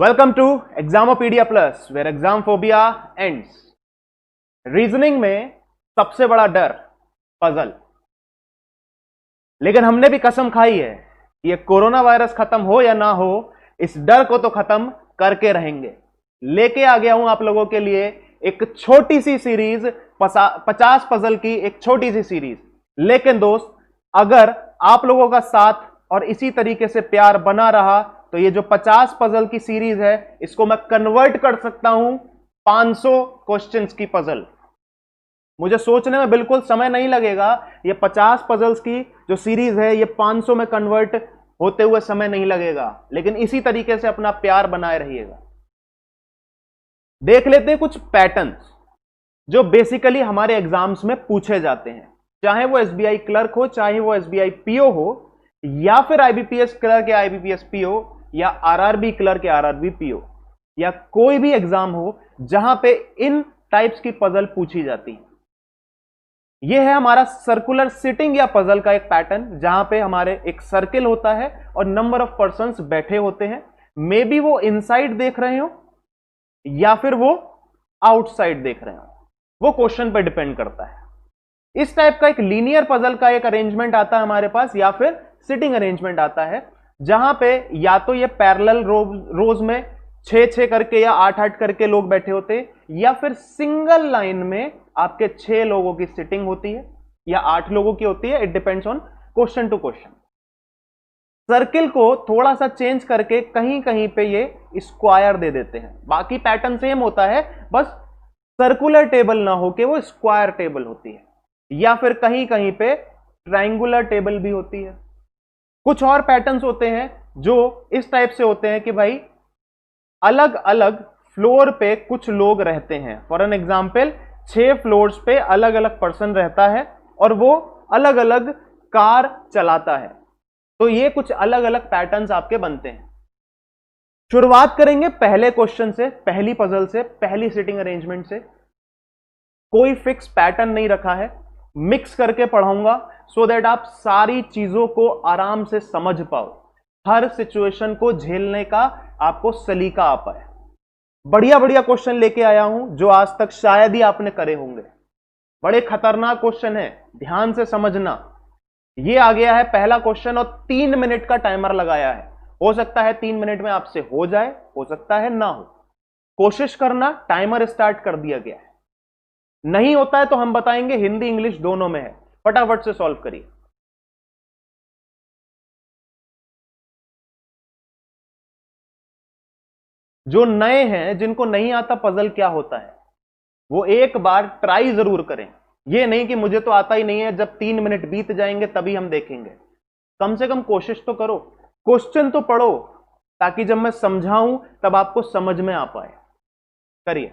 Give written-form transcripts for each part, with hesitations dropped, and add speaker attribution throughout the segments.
Speaker 1: Welcome to Examopedia plus where exam phobia ends. Reasoning में सबसे बड़ा डर पजल। लेकिन हमने भी कसम खाई है कि ये कोरोना वायरस खत्म हो या ना हो, इस डर को तो खत्म करके रहेंगे। लेके आ गया हूं आप लोगों के लिए एक छोटी सी सीरीज, 50 पजल की एक छोटी सी सीरीज। लेकिन दोस्त, अगर आप लोगों का साथ और इसी तरीके से प्यार बना रहा तो ये जो 50 पजल की सीरीज है इसको मैं कन्वर्ट कर सकता हूं 500 क्वेश्चंस की पजल। मुझे सोचने में बिल्कुल समय नहीं लगेगा। ये 50 पजल्स की जो सीरीज है ये 500 में कन्वर्ट होते हुए समय नहीं लगेगा। लेकिन इसी तरीके से अपना प्यार बनाए रहिएगा। देख लेते हैं कुछ पैटर्न्स जो बेसिकली हमारे एग्जाम्स में पूछे जाते हैं, चाहे वो एसबीआई क्लर्क हो, चाहे वो एसबीआई पीओ हो, या फिर आईबीपीएस क्लर्क या आईबीपीएस पीओ, या आरआरबी क्लर्क या आरआरबी पीओ, या कोई भी एग्जाम हो जहां पे इन टाइप्स की पजल पूछी जाती है। यह है हमारा सर्कुलर सिटिंग या पजल का एक पैटर्न, जहां पे हमारे एक सर्किल होता है और नंबर ऑफ पर्संस बैठे होते हैं। मे बी वो इनसाइड देख रहे हो या फिर वो आउटसाइड देख रहे हो, वो क्वेश्चन पे डिपेंड करता है। इस टाइप का एक लीनियर पजल का एक अरेंजमेंट आता है हमारे पास, या फिर सिटिंग अरेंजमेंट आता है, जहां पे या तो ये पैरेलल रोज में 6-6 करके या 8-8 करके लोग बैठे होते हैं, या फिर सिंगल लाइन में आपके 6 लोगों की सिटिंग होती है या 8 लोगों की होती है। It depends on question to question. Circle को थोड़ा सा चेंज करके कहीं कहीं पे ये स्क्वायर दे देते हैं। बाकी पैटर्न सेम होता है, बस सर्कुलर टेबल ना होके वो स्क्वायर टेबल होती है, या फिर कहीं कहीं पे ट्रायंगुलर टेबल भी होती है। कुछ और पैटर्न्स होते हैं जो इस टाइप से होते हैं कि भाई अलग अलग फ्लोर पे कुछ लोग रहते हैं। फॉर एन एग्जाम्पल, 6 फ्लोर्स पे अलग अलग पर्सन रहता है और वो अलग अलग कार चलाता है। तो ये कुछ अलग अलग पैटर्न्स आपके बनते हैं। शुरुआत करेंगे पहले क्वेश्चन से, पहली पजल से, पहली सिटिंग अरेंजमेंट से। कोई फिक्स पैटर्न नहीं रखा है, मिक्स करके पढ़ाऊंगा सो दैट आप सारी चीजों को आराम से समझ पाओ, हर सिचुएशन को झेलने का आपको सलीका आ पाए। बढ़िया बढ़िया क्वेश्चन लेके आया हूं जो आज तक शायद ही आपने करे होंगे। बड़े खतरनाक क्वेश्चन है, ध्यान से समझना। ये आ गया है पहला क्वेश्चन और 3 मिनट का टाइमर लगाया है। हो सकता है 3 मिनट में आपसे हो जाए, हो सकता है ना हो। कोशिश करना, टाइमर स्टार्ट कर दिया गया है। नहीं होता है तो हम बताएंगे, हिंदी इंग्लिश दोनों में है। फटाफट से सॉल्व करिए। जो नए हैं, जिनको नहीं आता पजल क्या होता है, वो एक बार ट्राई जरूर करें। ये नहीं कि मुझे तो आता ही नहीं है, जब 3 मिनट बीत जाएंगे तभी हम देखेंगे। कम से कम कोशिश तो करो, क्वेश्चन तो पढ़ो, ताकि जब मैं समझाऊं तब आपको समझ में आ पाए। करिए।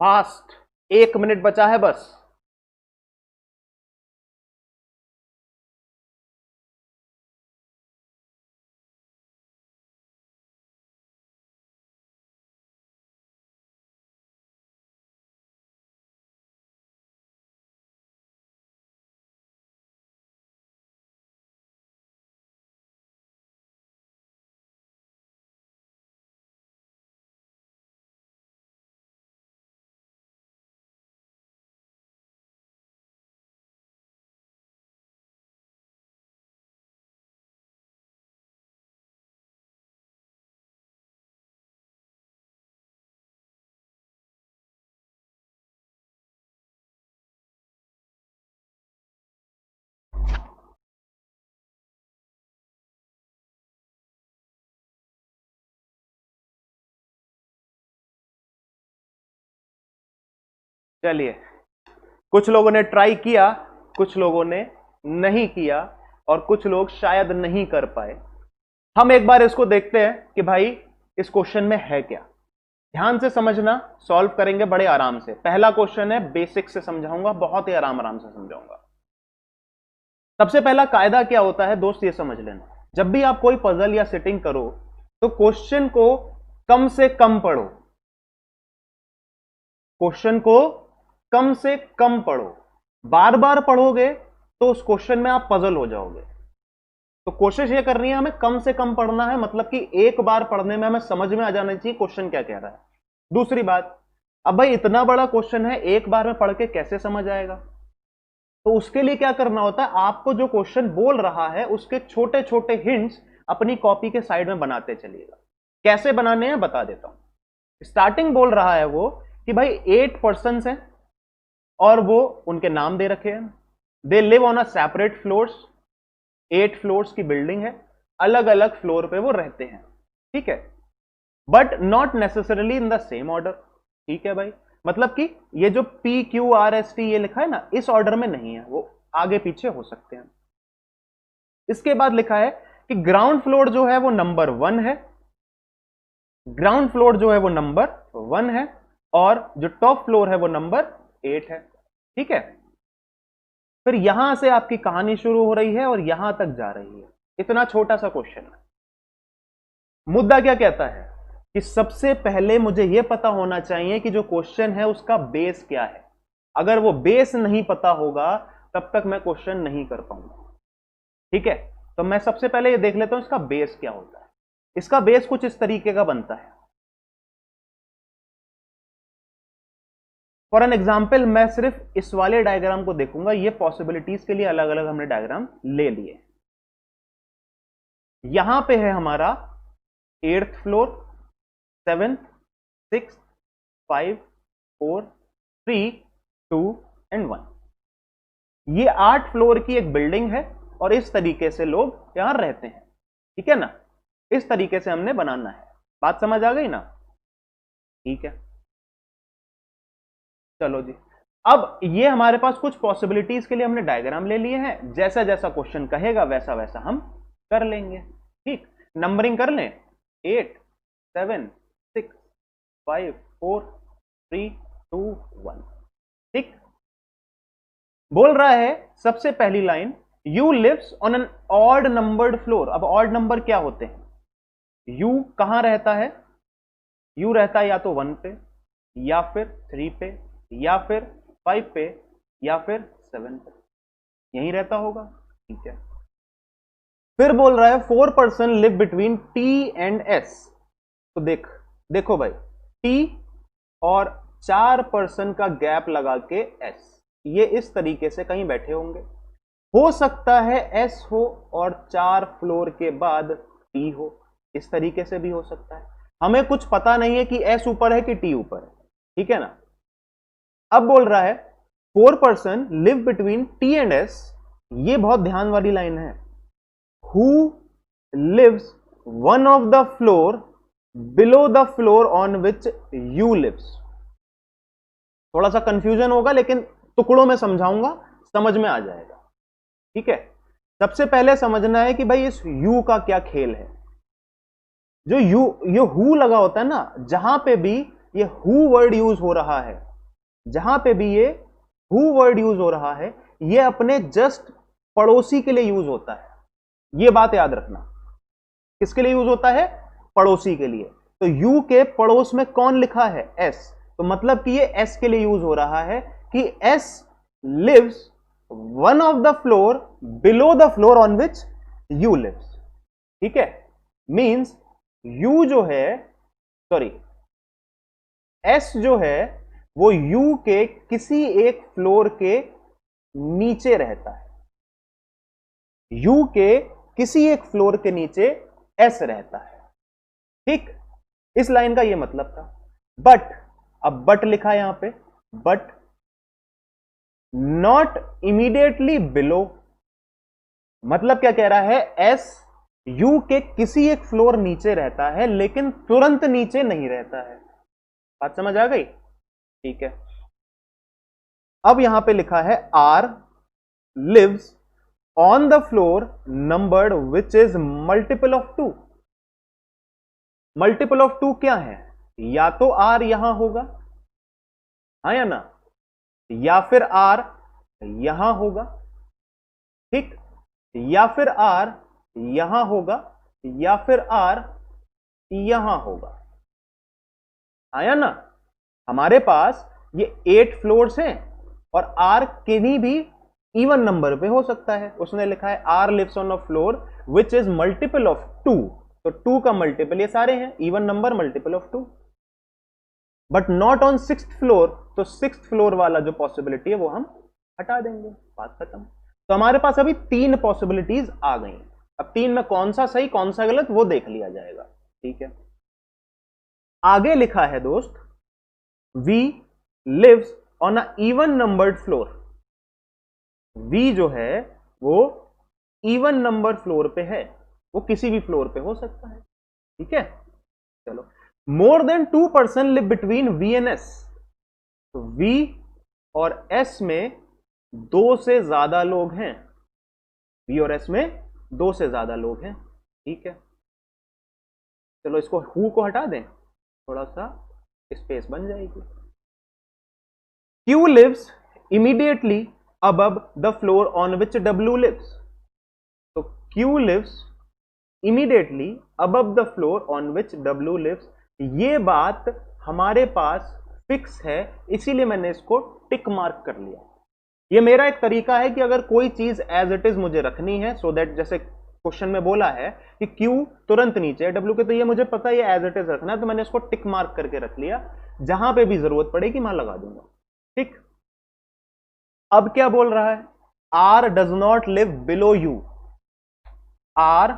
Speaker 1: फास्ट, 1 मिनट बचा है बस। चलिए, कुछ लोगों ने ट्राई किया, कुछ लोगों ने नहीं किया, और कुछ लोग शायद नहीं कर पाए। हम एक बार इसको देखते हैं कि भाई इस क्वेश्चन में है क्या। ध्यान से समझना, सॉल्व करेंगे बड़े आराम से। पहला क्वेश्चन है, बेसिक से समझाऊंगा, बहुत ही आराम आराम से समझाऊंगा। सबसे पहला कायदा क्या होता है दोस्त, ये समझ लेना। जब भी आप कोई पजल या सेटिंग करो तो क्वेश्चन को कम से कम पढ़ो, क्वेश्चन को कम से कम पढ़ो। बार बार पढ़ोगे तो उस क्वेश्चन में आप पजल हो जाओगे। तो कोशिश ये करनी है हमें कम से कम पढ़ना है, मतलब कि एक बार पढ़ने में हमें समझ में आ जाना चाहिए क्वेश्चन क्या कह रहा है। दूसरी बात, अब भाई इतना बड़ा क्वेश्चन है, एक बार में पढ़ के कैसे समझ आएगा? तो उसके लिए क्या करना होता है, आपको जो क्वेश्चन बोल रहा है उसके छोटे छोटे हिंट्स अपनी कॉपी के साइड में बनाते चलिएगा। कैसे बनाने हैं बता देता हूं। स्टार्टिंग बोल रहा है वो कि भाई 8 पर्सन्स हैं और वो उनके नाम दे रखे हैं। They live on a separate floors, 8 floors की बिल्डिंग है, अलग अलग फ्लोर पे वो रहते हैं, ठीक है, but not necessarily in the same order. ठीक है भाई, मतलब कि ये जो PQRST ये लिखा है ना, इस ऑर्डर में नहीं है, वो आगे पीछे हो सकते हैं। इसके बाद लिखा है कि ग्राउंड फ्लोर जो है वो नंबर 1 है, ग्राउंड फ्लोर जो है वो नंबर 1 है, और जो टॉप फ्लोर है वो नंबर 8 है। ठीक है, फिर यहां से आपकी कहानी शुरू हो रही है और यहां तक जा रही है। इतना छोटा सा क्वेश्चन है। मुद्दा क्या कहता है कि सबसे पहले मुझे यह पता होना चाहिए कि जो क्वेश्चन है उसका बेस क्या है। अगर वो बेस नहीं पता होगा तब तक मैं क्वेश्चन नहीं कर पाऊंगा। ठीक है, तो मैं सबसे पहले ये देख लेता हूं इसका बेस क्या होता है। इसका बेस कुछ इस तरीके का बनता है। फॉर एन एग्जाम्पल, मैं सिर्फ इस वाले डायग्राम को देखूंगा। ये पॉसिबिलिटीज के लिए अलग अलग हमने डायग्राम ले लिए। यहां पे है हमारा 8th floor, 7th, 6th, 5, 4, 3, 2 and 1। ये 8 फ्लोर की एक बिल्डिंग है और इस तरीके से लोग यहां रहते हैं। ठीक है ना, इस तरीके से हमने बनाना है। बात समझ आ गई ना? ठीक है, चलो जी। अब ये हमारे पास कुछ पॉसिबिलिटीज के लिए हमने डायग्राम ले लिए हैं। जैसा जैसा क्वेश्चन कहेगा वैसा वैसा हम कर लेंगे। ठीक, नंबरिंग कर लें, 8, 7, 6, 5, 4, 3, 2, 1। ठीक, बोल रहा है सबसे पहली line, U lives on an odd numbered floor. अब ऑड नंबर क्या होते हैं? यू कहां रहता है? यू रहता है या तो 1 पे, या फिर 3 पे, या फिर 5 पे, या फिर 7 पे, यहीं रहता होगा। ठीक है, फिर बोल रहा है 4 person live between T and S। तो देखो भाई, T और 4 पर्सन का गैप लगा के S, ये इस तरीके से कहीं बैठे होंगे। हो सकता है S हो और 4 फ्लोर के बाद T हो, इस तरीके से भी हो सकता है। हमें कुछ पता नहीं है कि S ऊपर है कि T ऊपर है। ठीक है ना? अब बोल रहा है 4 person live between T and S। ये बहुत ध्यान वाली लाइन है। Who lives one of the floor below the floor on which you lives। थोड़ा सा कंफ्यूजन होगा लेकिन टुकड़ों में समझाऊंगा, समझ में आ जाएगा। ठीक है, सबसे पहले समझना है कि भाई इस यू का क्या खेल है। जो यू, ये हु लगा होता है ना, जहां पे भी ये हु वर्ड यूज हो रहा है, जहां पे भी ये हु वर्ड यूज हो रहा है, ये अपने जस्ट पड़ोसी के लिए यूज होता है। ये बात याद रखना। किसके लिए यूज होता है? पड़ोसी के लिए। तो यू के पड़ोस में कौन लिखा है? एस। तो मतलब कि ये एस के लिए यूज हो रहा है कि S lives one of the floor below the floor on which U lives. ठीक है, मींस यू जो है, सॉरी, एस जो है वो यू के किसी एक फ्लोर के नीचे रहता है। यू के किसी एक फ्लोर के नीचे एस रहता है। ठीक, इस लाइन का यह मतलब था। बट, अब बट लिखा है यहां पे, बट नॉट इमीडिएटली बिलो। मतलब क्या कह रहा है? एस यू के किसी एक फ्लोर नीचे रहता है लेकिन तुरंत नीचे नहीं रहता है। बात समझ आ गई? ठीक है, अब यहां पे लिखा है R lives on the floor numbered which is multiple of 2। Multiple of 2 क्या है? या तो आर यहां होगा, हाँ या ना, या फिर आर यहां होगा, ठीक, या फिर आर यहां होगा, या फिर आर यहां होगा, हाँ या ना। हमारे पास ये 8 फ्लोर्स हैं और आर किन्हीं भी इवन नंबर पे हो सकता है। उसने लिखा है R lives on a floor which is multiple of 2, तो 2 का मल्टीपल ये सारे हैं, even number multiple of 2, but not on 6th floor, तो 6th फ्लोर वाला जो पॉसिबिलिटी है वो हम हटा देंगे, बात खत्म। तो हमारे पास अभी 3 पॉसिबिलिटीज आ गई। अब 3 में कौन सा सही कौन सा गलत वो देख लिया जाएगा, ठीक है। आगे लिखा है दोस्त, V lives on a even numbered floor. V जो है वो इवन नंबर फ्लोर पे है, वो किसी भी फ्लोर पे हो सकता है, ठीक है। चलो, more than 2 person live between V and S. तो वी और एस में 2 से ज्यादा लोग हैं, वी और एस में 2 से ज्यादा लोग हैं, ठीक है। चलो इसको हु को हटा दें, थोड़ा सा स्पेस बन जाएगी। Q lives immediately above the floor on which W lives. तो Q lives immediately above the floor on which W lives। ये बात हमारे पास फिक्स है, इसीलिए मैंने इसको टिक मार्क कर लिया। ये मेरा एक तरीका है कि अगर कोई चीज एज इट इज मुझे रखनी है, सो दैट जैसे क्वेश्चन में बोला है कि Q तुरंत नीचे है W के, तो ये मुझे पता है ये एज इट इज रखना है, तो मैंने इसको टिक मार्क करके रख लिया, जहां पे भी जरूरत पड़ेगी वहां लगा दूंगा, ठीक। अब क्या बोल रहा है? R does not live below U. R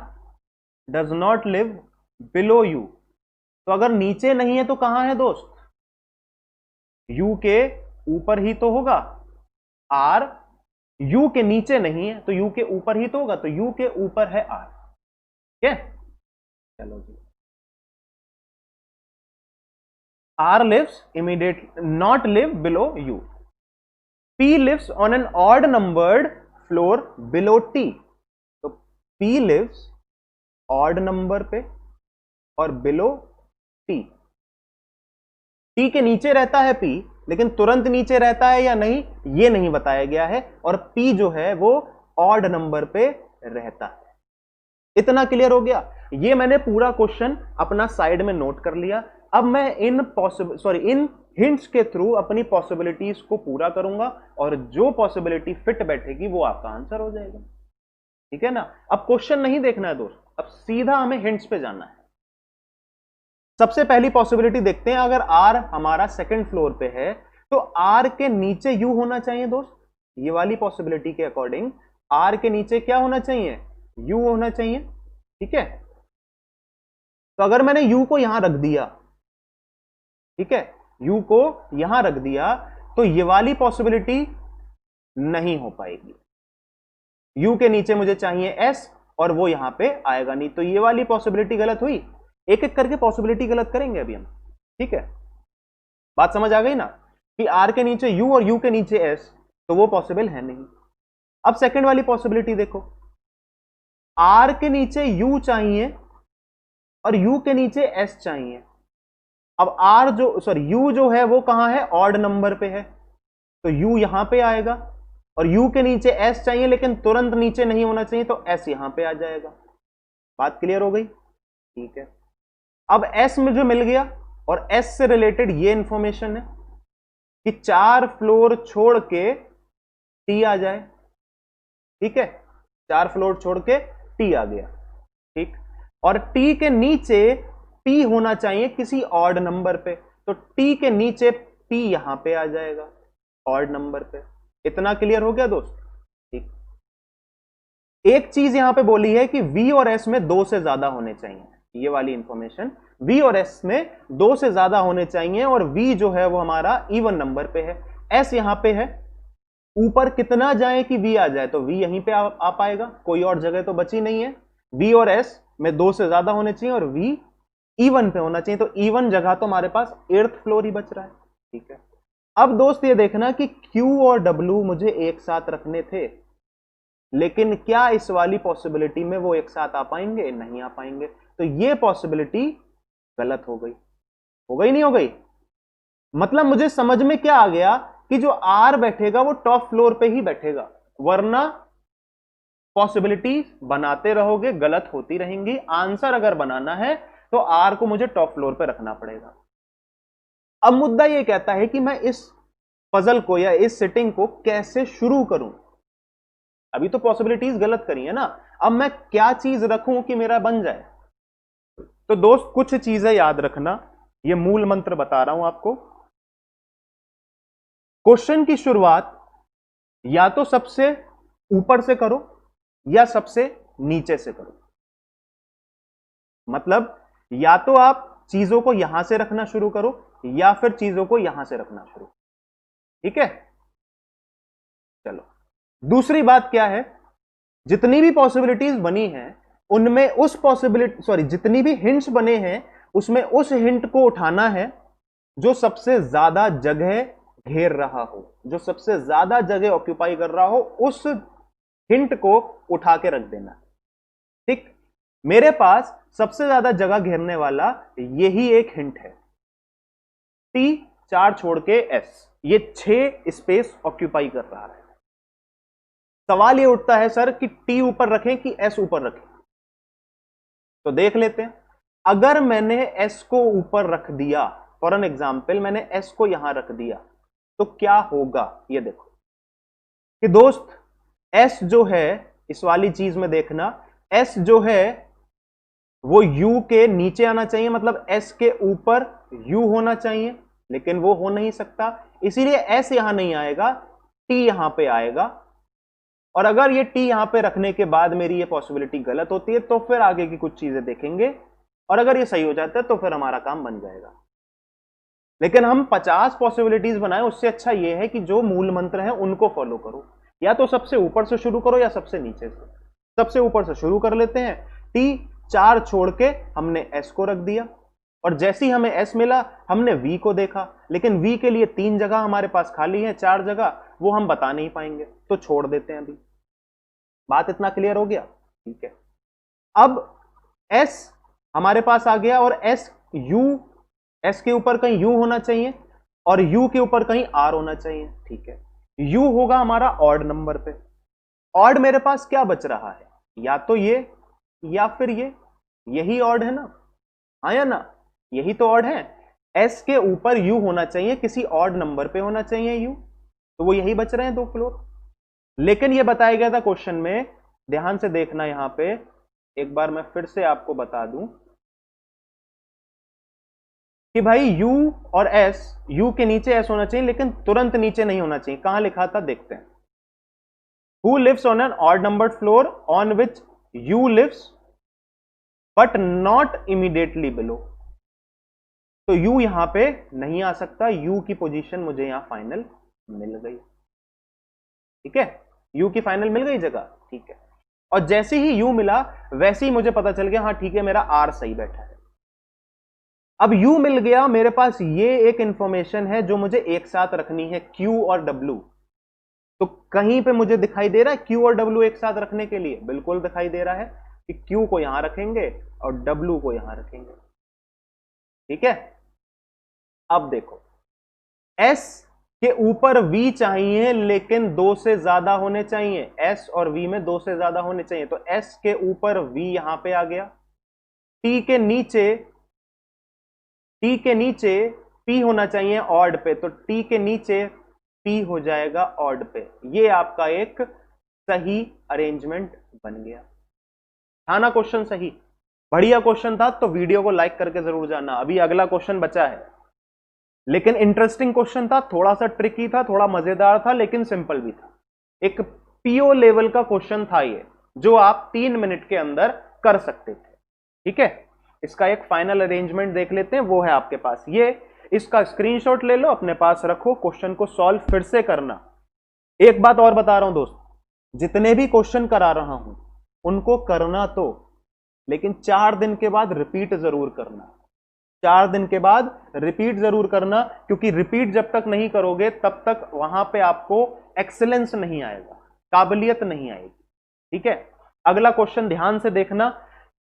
Speaker 1: does not live below U, तो अगर नीचे नहीं है तो कहां है दोस्त? यू के ऊपर ही तो होगा। आर यू के नीचे नहीं है तो यू के ऊपर ही तो होगा, तो यू के ऊपर है आर, ठीक है। चलो जी, R lives immediate not live below U. P lives on an odd numbered floor below T। तो P lives odd number पे और below T। T के नीचे रहता है P, लेकिन तुरंत नीचे रहता है या नहीं ये नहीं बताया गया है, और P जो है वो odd नंबर पे रहता है। इतना क्लियर हो गया? ये मैंने पूरा क्वेश्चन अपना साइड में नोट कर लिया। अब मैं इन हिंट्स के थ्रू अपनी पॉसिबिलिटीज को पूरा करूंगा, और जो पॉसिबिलिटी फिट बैठेगी वो आपका आंसर हो जाएगा, ठीक है ना। अब क्वेश्चन नहीं देखना है दोस्त, अब सीधा हमें हिंट्स पे जाना है। सबसे पहली पॉसिबिलिटी देखते हैं, अगर आर हमारा 2nd फ्लोर पे है तो आर के नीचे यू होना चाहिए दोस्त। ये वाली पॉसिबिलिटी के अकॉर्डिंग आर के नीचे क्या होना चाहिए? यू होना चाहिए, ठीक है। तो अगर मैंने यू को यहां रख दिया, ठीक है, यू को यहां रख दिया, तो ये वाली पॉसिबिलिटी नहीं हो पाएगी। यू के नीचे मुझे चाहिए एस और वो यहां पे आएगा नहीं, तो ये वाली पॉसिबिलिटी गलत हुई। एक एक करके पॉसिबिलिटी गलत करेंगे अभी हम, ठीक है। बात समझ आ गई ना कि आर के नीचे यू और यू के नीचे एस, तो वो पॉसिबल है नहीं। अब सेकंड वाली पॉसिबिलिटी देखो, आर के नीचे यू चाहिए और यू के नीचे एस चाहिए। अब यू जो है वो कहां है? ऑड नंबर पे है, तो यू यहां पे आएगा, और यू के नीचे एस चाहिए लेकिन तुरंत नीचे नहीं होना चाहिए, तो एस यहां पे आ जाएगा। बात क्लियर हो गई? ठीक है। अब एस मुझे मिल गया, और एस से रिलेटेड ये इंफॉर्मेशन है कि 4 फ्लोर छोड़ के टी आ जाए, ठीक है। 4 फ्लोर छोड़ के टी आ गया, ठीक। और टी के नीचे पी होना चाहिए किसी ऑड नंबर पे, तो टी के नीचे पी यहां पे आ जाएगा ऑड नंबर पे। इतना क्लियर हो गया दोस्त? ठीक। एक चीज यहां पे बोली है कि वी और एस में 2 से ज्यादा होने चाहिए, ये वाली इंफॉर्मेशन, वी और एस में 2 से ज्यादा होने चाहिए, और वी जो है वो हमारा इवन नंबर पे है, एस यहां पे है। ऊपर कितना जाए कि वी आ जाए, तो वी यहीं पे आ पाएगा, कोई और जगह तो बची नहीं है। वी और एस में 2 से ज्यादा होने चाहिए और वी इवन पे होना चाहिए, तो इवन जगह तो हमारे पास 8th फ्लोर ही बच रहा है, ठीक है। अब दोस्त ये देखना कि Q और W मुझे एक साथ रखने थे, लेकिन क्या इस वाली पॉसिबिलिटी में वो एक साथ आ पाएंगे? नहीं आ पाएंगे। तो ये पॉसिबिलिटी गलत हो गई नहीं हो गई? मतलब मुझे समझ में क्या आ गया कि जो R बैठेगा वो टॉप फ्लोर पे ही बैठेगा, वरना पॉसिबिलिटी बनाते रहोगे गलत होती रहेंगी। आंसर अगर बनाना है तो R को मुझे टॉप फ्लोर पे रखना पड़ेगा। अब मुद्दा यह कहता है कि मैं इस पजल को या इस सेटिंग को कैसे शुरू करूं। अभी तो पॉसिबिलिटीज गलत करी है ना, अब मैं क्या चीज रखूं कि मेरा बन जाए? तो दोस्त कुछ चीजें याद रखना, यह मूल मंत्र बता रहा हूं आपको। क्वेश्चन की शुरुआत या तो सबसे ऊपर से करो या सबसे नीचे से करो। मतलब या तो आप चीजों को यहां से रखना शुरू करो या फिर चीजों को यहां से रखना शुरू। ठीक है, चलो दूसरी बात क्या है, जितनी भी पॉसिबिलिटीज बनी हैं उनमें उस पॉसिबिलिटी जितनी भी हिंट्स बने हैं उसमें उस हिंट को उठाना है जो सबसे ज्यादा जगह घेर रहा हो, जो सबसे ज्यादा जगह ऑक्यूपाई कर रहा हो, उस हिंट को उठा के रख देना। ठीक, मेरे पास सबसे ज्यादा जगह घेरने वाला यही एक हिंट है, T 4 छोड़ के S, ये 6 स्पेस ऑक्यूपाई कर रहा है। सवाल ये उठता है सर कि T ऊपर रखें कि S ऊपर रखें? तो देख लेते हैं। अगर मैंने S को ऊपर रख दिया, फॉर एन एग्जाम्पल मैंने S को यहां रख दिया, तो क्या होगा ये देखो कि दोस्त S जो है, इस वाली चीज में देखना, S जो है वो U के नीचे आना चाहिए, मतलब S के ऊपर U होना चाहिए, लेकिन वो हो नहीं सकता, इसीलिए S यहां नहीं आएगा, T यहां पे आएगा। और अगर ये T यहां पे रखने के बाद मेरी ये पॉसिबिलिटी गलत होती है तो फिर आगे की कुछ चीजें देखेंगे, और अगर ये सही हो जाता है तो फिर हमारा काम बन जाएगा। लेकिन हम 50 पॉसिबिलिटीज बनाए, उससे अच्छा ये है कि जो मूल मंत्र है उनको फॉलो करो, या तो सबसे ऊपर से शुरू करो या सबसे नीचे से। सबसे ऊपर से शुरू कर लेते हैं। T 4 छोड़ के हमने S को रख दिया, और जैसे ही हमें S मिला हमने V को देखा, लेकिन V के लिए 3 जगह हमारे पास खाली है, 4 जगह वो हम बता नहीं पाएंगे, तो छोड़ देते हैं अभी। बात इतना क्लियर हो गया? ठीक है, अब S हमारे पास आ गया, और S के ऊपर कहीं U होना चाहिए और U के ऊपर कहीं R होना चाहिए। ठीक है, U होगा हमारा ऑड नंबर पे। ऑड मेरे पास क्या बच रहा है, या तो ये या फिर ये, यही ऑड है ना, हाँ या ना, यही तो ऑड है। S के ऊपर U होना चाहिए, किसी ऑड नंबर पे होना चाहिए U, तो वो यही बच रहे हैं 2 फ्लोर। लेकिन ये बताया गया था क्वेश्चन में, ध्यान से देखना, यहां पे एक बार मैं फिर से आपको बता दूं कि भाई U और S, U के नीचे S होना चाहिए, लेकिन तुरंत नीचे नहीं होना चाहिए। कहां लिखा था देखते हैं। Who lives on an odd numbered floor on which U lives but not immediately below? तो U यहां पे नहीं आ सकता, U की पोजीशन मुझे यहां फाइनल मिल गई। ठीक है, U की फाइनल मिल गई जगह। ठीक है, और जैसे ही U मिला वैसे ही मुझे पता चल गया, हाँ ठीक है मेरा R सही बैठा है। अब U मिल गया, मेरे पास ये एक इंफॉर्मेशन है जो मुझे एक साथ रखनी है, Q और W। तो कहीं पे मुझे दिखाई दे रहा है Q और W एक साथ रखने के लिए? बिल्कुल दिखाई दे रहा है कि Q को यहां रखेंगे और W को यहां रखेंगे। ठीक है, अब देखो S के ऊपर V चाहिए, लेकिन 2 से ज्यादा होने चाहिए, S और V में 2 से ज्यादा होने चाहिए, तो S के ऊपर V यहां पे आ गया। T के नीचे P होना चाहिए ऑड पे, तो T के नीचे P हो जाएगा ऑड पे। ये आपका एक सही अरेंजमेंट बन गया। था ना क्वेश्चन सही? बढ़िया क्वेश्चन था, तो वीडियो को लाइक करके जरूर जाना। अभी अगला क्वेश्चन बचा है, लेकिन इंटरेस्टिंग क्वेश्चन था, थोड़ा सा ट्रिकी था, थोड़ा मजेदार था, लेकिन सिंपल भी था। एक पीओ लेवल का क्वेश्चन था ये, जो आप 3 मिनट के अंदर कर सकते थे। ठीक है, इसका एक फाइनल अरेंजमेंट देख लेते हैं, वो है आपके पास ये। इसका स्क्रीनशॉट ले लो, अपने पास रखो, क्वेश्चन को सॉल्व फिर से करना। एक बात और बता रहा हूं दोस्त, जितने भी क्वेश्चन करा रहा हूं उनको करना तो, लेकिन 4 दिन के बाद रिपीट जरूर करना। 4 दिन के बाद रिपीट जरूर करना, क्योंकि रिपीट जब तक नहीं करोगे तब तक वहां पे आपको एक्सीलेंस नहीं आएगा, काबिलियत नहीं आएगी। ठीक है, अगला क्वेश्चन ध्यान से देखना,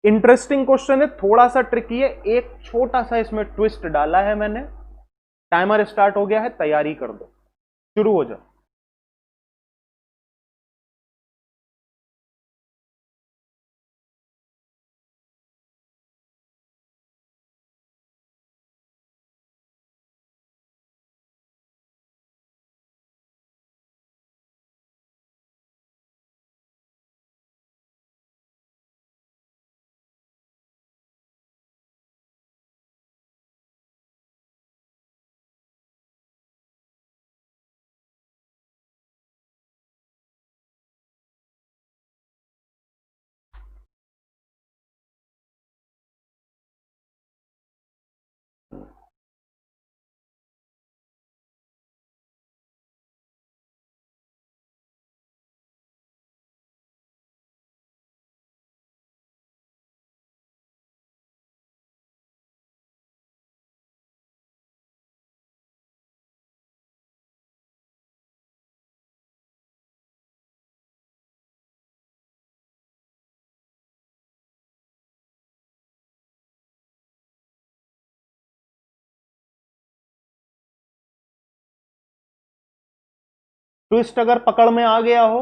Speaker 1: इंटरेस्टिंग क्वेश्चन है, थोड़ा सा ट्रिकी है, एक छोटा सा इसमें ट्विस्ट डाला है मैंने। टाइमर स्टार्ट हो गया है, तैयारी कर दो, शुरू हो जाओ। ट्विस्ट अगर पकड़ में आ गया हो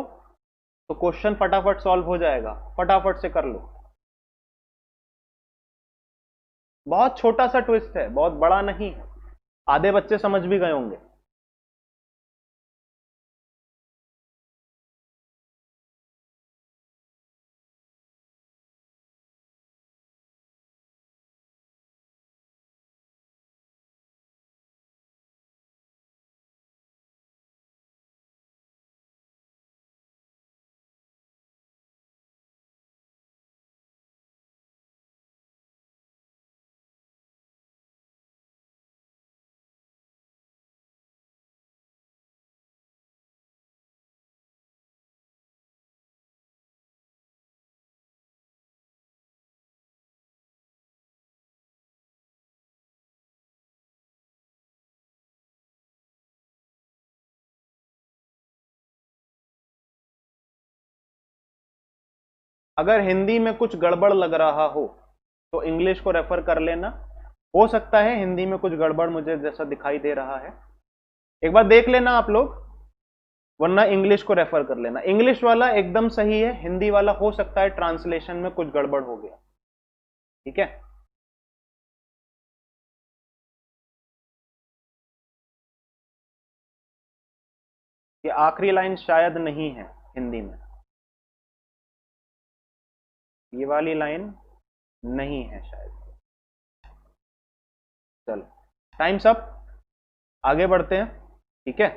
Speaker 1: तो क्वेश्चन फटाफट सॉल्व हो जाएगा, फटाफट से कर लो। बहुत छोटा सा ट्विस्ट है, बहुत बड़ा नहीं है, आधे बच्चे समझ भी गए होंगे। अगर हिंदी में कुछ गड़बड़ लग रहा हो तो इंग्लिश को रेफर कर लेना, हो सकता है हिंदी में कुछ गड़बड़ मुझे जैसा दिखाई दे रहा है, एक बार देख लेना आप लोग, वरना इंग्लिश को रेफर कर लेना। इंग्लिश वाला एकदम सही है, हिंदी वाला हो सकता है ट्रांसलेशन में कुछ गड़बड़ हो गया। ठीक है, ये आखिरी लाइन शायद नहीं है हिंदी में, ये वाली लाइन नहीं है शायद। चलो टाइम्स अप, आगे बढ़ते हैं। ठीक है,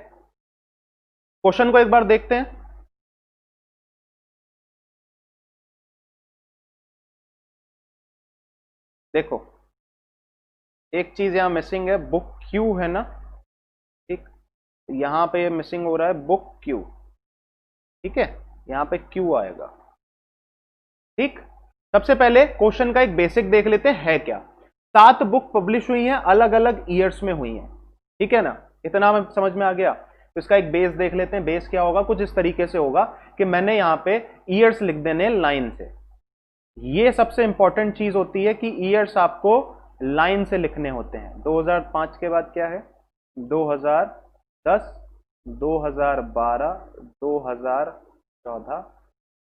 Speaker 1: क्वेश्चन को एक बार देखते हैं। देखो एक चीज यहां मिसिंग है, बुक क्यू है ना, ठीक, यहां पे मिसिंग हो रहा है बुक क्यू। ठीक है, यहां पे क्यू आएगा। ठीक, सबसे पहले क्वेश्चन का एक बेसिक देख लेते हैं है क्या। 7 बुक पब्लिश हुई हैं, अलग अलग ईयर्स में हुई हैं। ठीक है ना, इतना में समझ में आ गया। तो इसका एक बेस देख लेते हैं, बेस क्या होगा, कुछ इस तरीके से होगा कि मैंने यहां पे ईयर्स लिख देने लाइन से। ये सबसे इंपॉर्टेंट चीज होती है कि ईयर्स आपको लाइन से लिखने होते हैं। 2005 के बाद क्या है, 2010, 2012, 2014,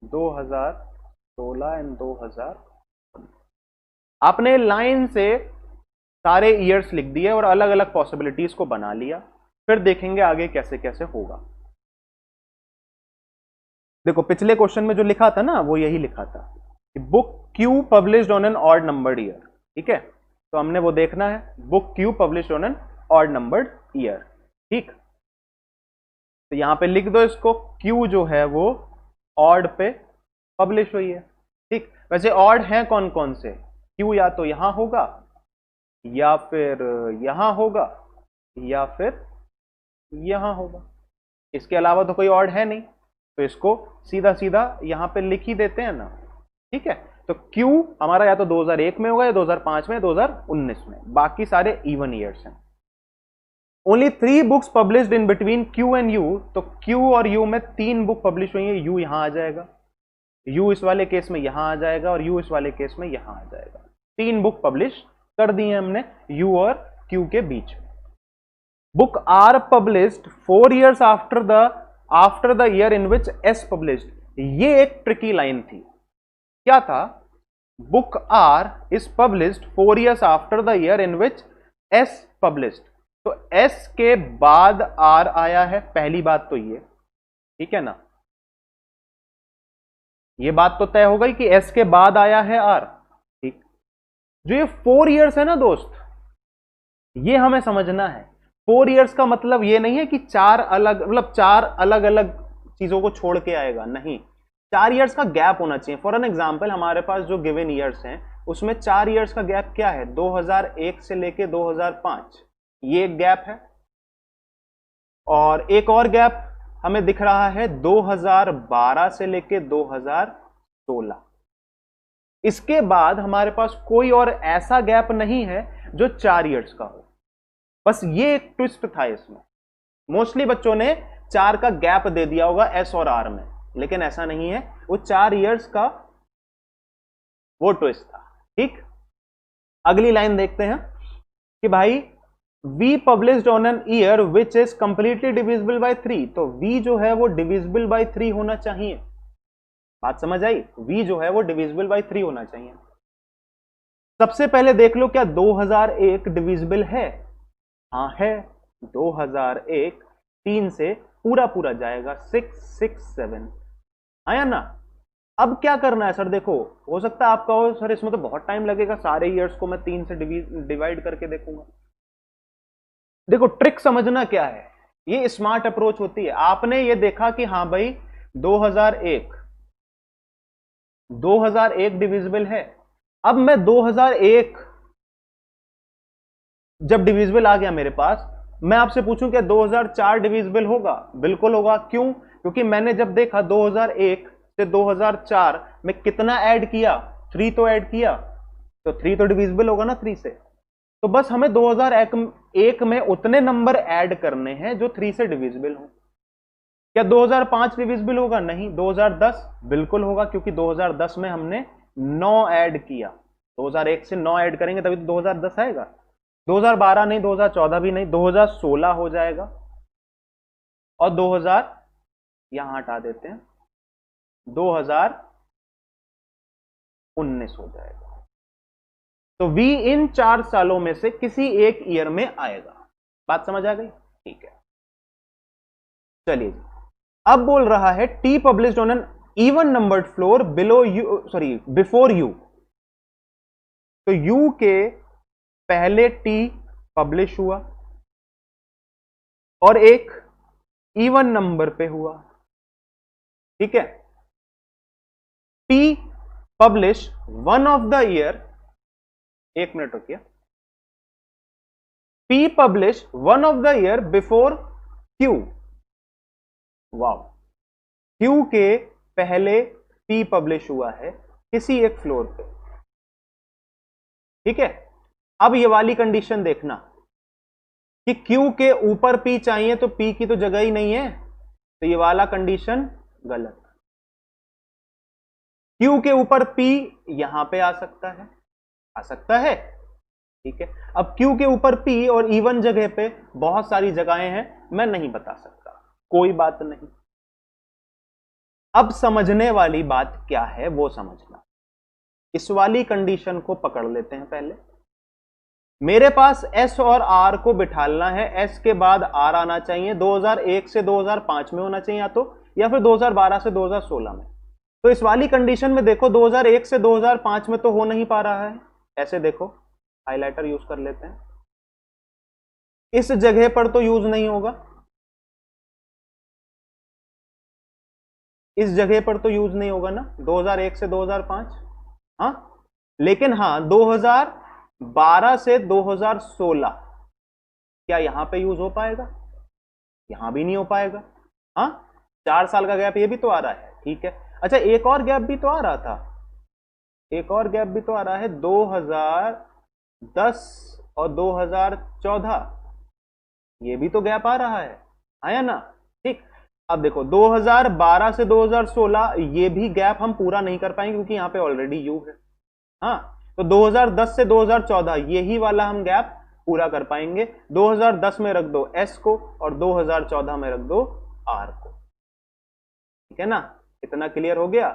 Speaker 1: 2016 एंड 2000। आपने लाइन से सारे ईयर्स लिख दिए और अलग अलग पॉसिबिलिटीज को बना लिया, फिर देखेंगे आगे कैसे कैसे होगा। देखो पिछले क्वेश्चन में जो लिखा था ना, वो यही लिखा था कि book Q published on an odd numbered year. ठीक है, तो हमने वो देखना है, book Q published on an odd numbered year. ठीक, तो यहां पे लिख दो इसको, क्यू जो है वो ऑड पे पब्लिश हुई है। ठीक, वैसे ऑड है कौन कौन से, क्यू या तो यहां होगा, या फिर यहां होगा, या फिर यहां होगा, इसके अलावा तो कोई ऑड है नहीं, तो इसको सीधा सीधा यहां पे लिख ही देते हैं ना। ठीक है, तो Q हमारा या तो 2001 में होगा या 2005 में, 2019 में, बाकी सारे इवन ईयर्स हैं। Only 3 books published in between Q and U, तो Q और U में 3 बुक पब्लिश हुई है। U यहां आ जाएगा, U इस वाले केस में यहां आ जाएगा और U इस वाले केस में यहां आ जाएगा। 3 बुक पब्लिश कर दी है हमने U और Q के बीच में। Book R published 4 years after the year in which S published. ये एक ट्रिकी लाइन थी। क्या था? Book R is published 4 years after the year in which S published. तो S के बाद R आया है, पहली बात तो ये, ठीक है ना, ये बात तो तय हो गई कि S के बाद आया है R, ठीक। जो ये 4 years है ना दोस्त, ये हमें समझना है। 4 years का मतलब ये नहीं है कि 4 अलग अलग चीजों को छोड़ के आएगा, नहीं, 4 years का गैप होना चाहिए। फॉर एन एग्जाम्पल, हमारे पास जो गिवन ईयर्स हैं उसमें 4 years का गैप क्या है? 2001 से लेके 2005, ये एक गैप है। और एक और गैप हमें दिख रहा है 2012 से लेके 2016। इसके बाद हमारे पास कोई और ऐसा गैप नहीं है जो 4 years का हो। बस ये एक ट्विस्ट था इसमें। मोस्टली बच्चों ने 4 का गैप दे दिया होगा S और R में, लेकिन ऐसा नहीं है, वो 4 years का वो ट्विस्ट था, ठीक। अगली लाइन देखते हैं कि भाई V published on an year which is completely divisible by 3, तो V जो है वो डिविजिबल बाय 3 होना चाहिए। बात समझ आई? V जो है वो डिविजिबल बाय 3 होना चाहिए। सबसे पहले देख लो क्या 2001 डिविजिबल है? हाँ है। 2001 3 से पूरा पूरा जाएगा, 6 6 7, आया ना। अब क्या करना है सर? देखो, हो सकता है आप कहो सर इसमें तो बहुत टाइम लगेगा, सारे ईयर्स को मैं 3 से डिवाइड करके देखूंगा। देखो, ट्रिक समझना क्या है, ये स्मार्ट अप्रोच होती है। आपने ये देखा कि हाँ भाई 2001 डिविजिबल है। अब मैं 2001 जब डिविजिबल आ गया मेरे पास, मैं आपसे पूछूं क्या 2004 डिविजिबल होगा? बिल्कुल होगा। क्यों? क्योंकि मैंने जब देखा 2001 से 2004 में कितना ऐड किया, 3 तो ऐड किया, तो 3 तो डिविजिबल होगा ना 3 से। तो बस हमें 2001 में उतने नंबर ऐड करने हैं जो 3 से डिविजिबल हो। क्या 2005 डिविजिबल होगा? नहीं। 2010 बिल्कुल होगा, क्योंकि 2010 में हमने 9 ऐड किया। 2001 से 9 ऐड करेंगे तभी तो 2010 आएगा। 2012 नहीं, 2014 भी नहीं, 2016 हो जाएगा। और 2000 यहां हटा देते हैं, 2019 हो जाएगा। तो V इन 4 सालों में से किसी एक ईयर में आएगा। बात समझ आ गई? ठीक है, चलिए। अब बोल रहा है T published on an even numbered floor before U। तो U के पहले T पब्लिश हुआ और एक इवन नंबर पे हुआ, ठीक है। P publish one of the year, एक मिनट रुकिए, P publish one of the year before Q। Wow, Q के पहले P पब्लिश हुआ है किसी एक फ्लोर पे, ठीक है। अब ये वाली कंडीशन देखना कि Q के ऊपर P चाहिए, तो P की तो जगह ही नहीं है, तो ये वाला कंडीशन गलत। Q के ऊपर P यहां पे आ सकता है, आ सकता है, ठीक है। अब Q के ऊपर P और इवन जगह पे बहुत सारी जगहें हैं, मैं नहीं बता सकता, कोई बात नहीं। अब समझने वाली बात क्या है वो समझना। इस वाली कंडीशन को पकड़ लेते हैं पहले। मेरे पास S और R को बिठालना है, S के बाद R आना चाहिए, 2001 से 2005 में होना चाहिए या फिर 2012 से 2016 में। तो इस वाली कंडीशन में देखो 2001 से 2005 में तो हो नहीं पा रहा है। ऐसे देखो, हाइलाइटर यूज कर लेते हैं, इस जगह पर तो यूज नहीं होगा, इस जगह पर तो यूज नहीं होगा ना 2001 से 2005, हाँ। लेकिन हाँ 2012 से 2016 क्या यहां पे यूज हो पाएगा? यहां भी नहीं हो पाएगा, हाँ। 4 साल का गैप ये भी तो आ रहा है, ठीक है। अच्छा, एक और गैप भी तो आ रहा था, एक और गैप भी तो आ रहा है 2010 और 2014, ये भी तो गैप आ रहा है, आया ना? ठीक। अब देखो 2012 से 2016 ये भी गैप हम पूरा नहीं कर पाएंगे क्योंकि यहां पे ऑलरेडी यू है। हाँ, तो 2010 से 2014 यही वाला हम गैप पूरा कर पाएंगे। 2010 में रख दो एस को और 2014 में रख दो आर को। ठीक है ना? इतना क्लियर हो गया?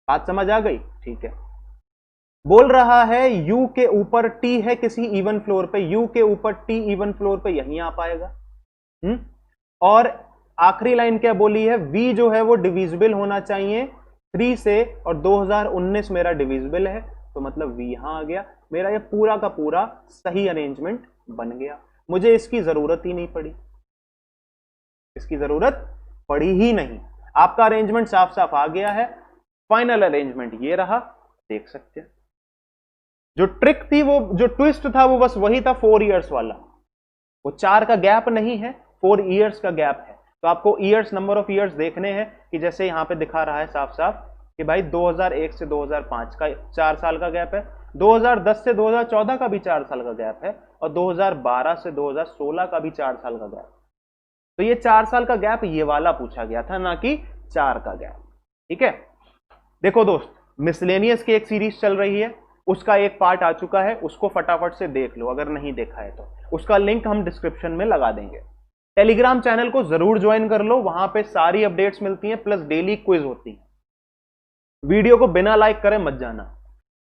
Speaker 1: बात समझ आ गई? ठीक है। बोल रहा है U के ऊपर T है किसी इवन फ्लोर पे, U के ऊपर T इवन फ्लोर पे यहीं आ पाएगा। और आखिरी लाइन क्या बोली है? V जो है वो डिविजिबल होना चाहिए 3 से, और 2019 मेरा डिविजिबल है, तो मतलब V यहां आ गया। मेरा ये पूरा का पूरा सही अरेंजमेंट बन गया। मुझे इसकी जरूरत ही नहीं पड़ी, इसकी जरूरत पड़ी ही नहीं। आपका अरेंजमेंट साफ साफ आ गया है। फाइनल अरेंजमेंट ये रहा, देख सकते हैं। जो ट्रिक थी, वो जो ट्विस्ट था, वो बस वही था 4 इयर्स वाला। वो 4 का गैप नहीं है, 4 इयर्स का गैप है। तो आपको इयर्स, नंबर ऑफ इयर्स देखने हैं कि जैसे यहां पे दिखा रहा है साफ साफ कि भाई 2001 से 2005 का 4 साल का गैप है, 2010 से 2014 का भी 4 साल का गैप है, और 2012 से 2016 का भी 4 साल का गैप। तो ये 4 साल का गैप ये वाला पूछा गया था, ना कि 4 का गैप। ठीक है। देखो दोस्त, मिसलेनियस की एक सीरीज चल रही है, उसका एक पार्ट आ चुका है, उसको फटाफट से देख लो अगर नहीं देखा है तो। उसका लिंक हम डिस्क्रिप्शन में लगा देंगे। टेलीग्राम चैनल को जरूर ज्वाइन कर लो, वहां पे सारी अपडेट्स मिलती हैं, प्लस डेली क्विज होती है। वीडियो को बिना लाइक करे मत जाना।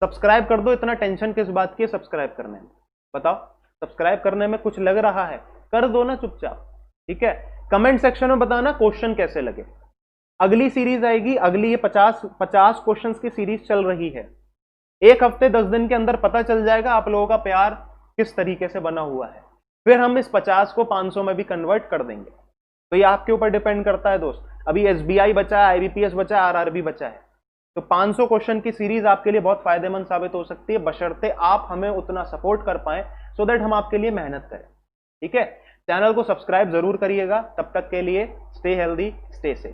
Speaker 1: सब्सक्राइब कर दो, इतना टेंशन किस बात की है सब्सक्राइब करने में? बताओ, सब्सक्राइब करने में कुछ लग रहा है? कर दो ना चुपचाप। ठीक है। कमेंट सेक्शन में बताना क्वेश्चन कैसे लगे। अगली सीरीज आएगी, अगली ये 50 क्वेश्चंस की सीरीज चल रही है। 1 हफ्ते 10 दिन के अंदर पता चल जाएगा आप लोगों का प्यार किस तरीके से बना हुआ है। फिर हम इस 50 को 500 में भी कन्वर्ट कर देंगे। तो ये आपके ऊपर डिपेंड करता है दोस्त। अभी एसबीआई बचा है, आईबीपीएस बचा है, आरआरबी बचा है। तो 500 क्वेश्चन की सीरीज आपके लिए बहुत फायदेमंद साबित हो सकती है, बशर्ते आप हमें उतना सपोर्ट कर पाए, सो दैट हम आपके लिए मेहनत करें। ठीक है। चैनल को सब्सक्राइब जरूर करिएगा। तब तक के लिए स्टे हेल्दी, स्टे सेफ।